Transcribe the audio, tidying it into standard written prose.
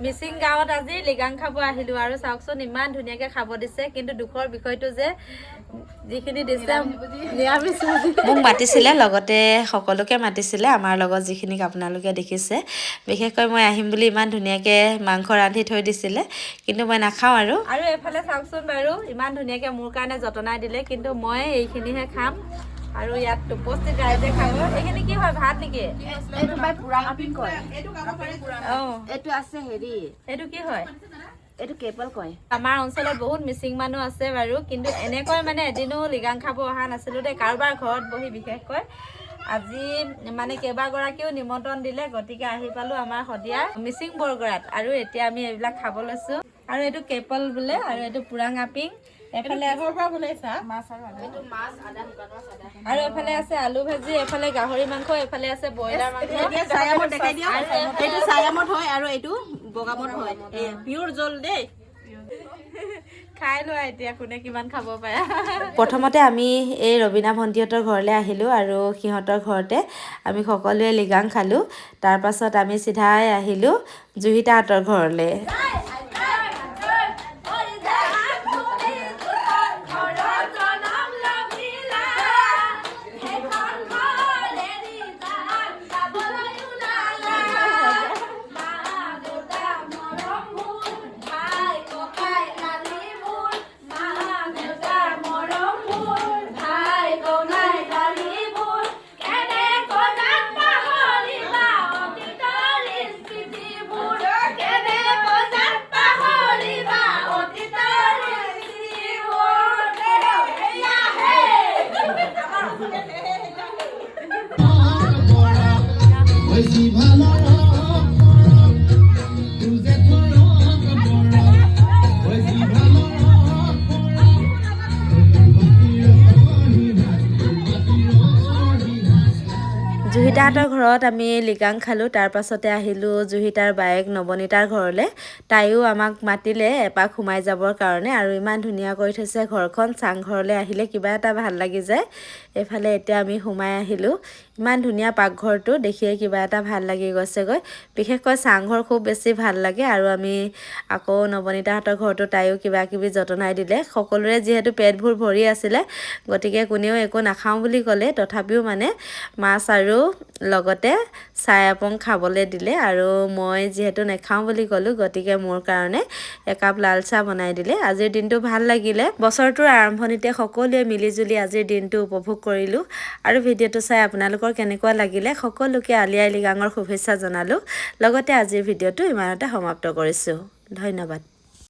মিচিং গাঁৱত আজি লিগাং খাব আহিলো আৰু চাওকচোন ইমান ধুনীয়াকৈ খাব দিছে কিন্তু দুখৰ বিষয়টো যে যিখিনি দিছে নিৰামিষ মোক মাতিছিলে লগতে সকলোকে মাতিছিলে আমাৰ লগত যিখিনিক আপোনালোকে দেখিছে বিশেষকৈ মই আহিম বুলি ইমান ধুনীয়াকৈ মাংস ৰান্ধি থৈ দিছিলে কিন্তু মই নাখাওঁ আৰু এফালে চাওকচোন বাৰু ইমান ধুনীয়াকৈ মোৰ কাৰণে যতনাই দিলে কিন্তু মই এইখিনিহে খাম আৰু ইয়াত উপস্থিত ৰাইজে খাব এইখিনি কি হয় ভাত নেকি এইটো বাই পুৰাং আপিং কয় এইটো আছে হেৰি এইটো কি হয় এইটো কেপল কয় আমাৰ অঞ্চলত বহুত মিচিং মানুহ আছে বাৰু কিন্তু এনেকৈ মানে এদিনো লিগাং খাব অহা নাছিলোঁ দেই কাৰোবাৰ ঘৰত বহি বিশেষকৈ আজি মানে কেইবাগৰাকীও নিমন্ত্ৰণ দিলে গতিকে আহি পালোঁ আমাৰ শদিয়াৰ মিচিং বৰগৰাত আৰু এতিয়া আমি এইবিলাক খাব লৈছোঁ আৰু এইটো কেপল বোলে আৰু এইটো পুৰাং আপিং এফালে আৰু এফালে আছে আলু ভাজি এফালে গাহৰি মাংস এফালে আছে ব্ৰইলাৰ মাংস এইটো চায়ামত হয় আৰু এইটো বগামত হয় পিয়ৰ জল দেই খাই লোৱা এতিয়া কোনে কিমান খাব পাৰে প্ৰথমতে আমি এই ৰবীনা ভণ্টিহঁতৰ ঘৰলৈ আহিলোঁ আৰু সিহঁতৰ ঘৰতে আমি সকলোৱে লিগাং খালোঁ তাৰপাছত আমি চিধাই আহিলোঁ জুহিতাহঁতৰ ঘৰলৈ জুহিতাহঁতৰ ঘৰত আমি লিগাং খালোঁ তাৰপাছতে আহিলোঁ জুহিতাৰ বায়েক নৱনীতাৰ ঘৰলৈ তাইও আমাক মাতিলে এপাক সোমাই যাবৰ কাৰণে আৰু ইমান ধুনীয়া কৰি থৈছে ঘৰখন চাংঘৰলৈ আহিলে কিবা এটা ভাল লাগি যায় এইফালে এতিয়া আমি সোমাই আহিলোঁ ইমান ধুনীয়া পাকঘৰটো দেখিয়ে কিবা এটা ভাল লাগি গৈছেগৈ বিশেষকৈ চাংঘৰ খুব বেছি ভাল লাগে আৰু আমি আকৌ নৱনীতাহঁতৰ ঘৰতো তাইও কিবা কিবি যতনাই দিলে সকলোৰে যিহেতু পেটবোৰ ভৰি আছিলে গতিকে কোনেও একো নাখাওঁ বুলি ক'লে তথাপিও মানে মাছ আৰু লগতে চাই আপং খাবলৈ দিলে আৰু মই যিহেতু নাখাওঁ বুলি ক'লোঁ গতিকে মোৰ কাৰণে একাপ লাল চাহ বনাই দিলে আজিৰ দিনটো ভাল লাগিলে বছৰটোৰ আৰম্ভণিতে সকলোৱে মিলিজুলি আজিৰ দিনটো উপভোগ কৰিলোঁ আৰু ভিডিঅ'টো চাই আপোনালোকৰ কেনেকুৱা লাগিলে সকলোকে আলি আই লিগাঙৰ শুভেচ্ছা জনালোঁ লগতে আজিৰ ভিডিঅ'টো ইমানতে সমাপ্ত কৰিছোঁ ধন্যবাদ।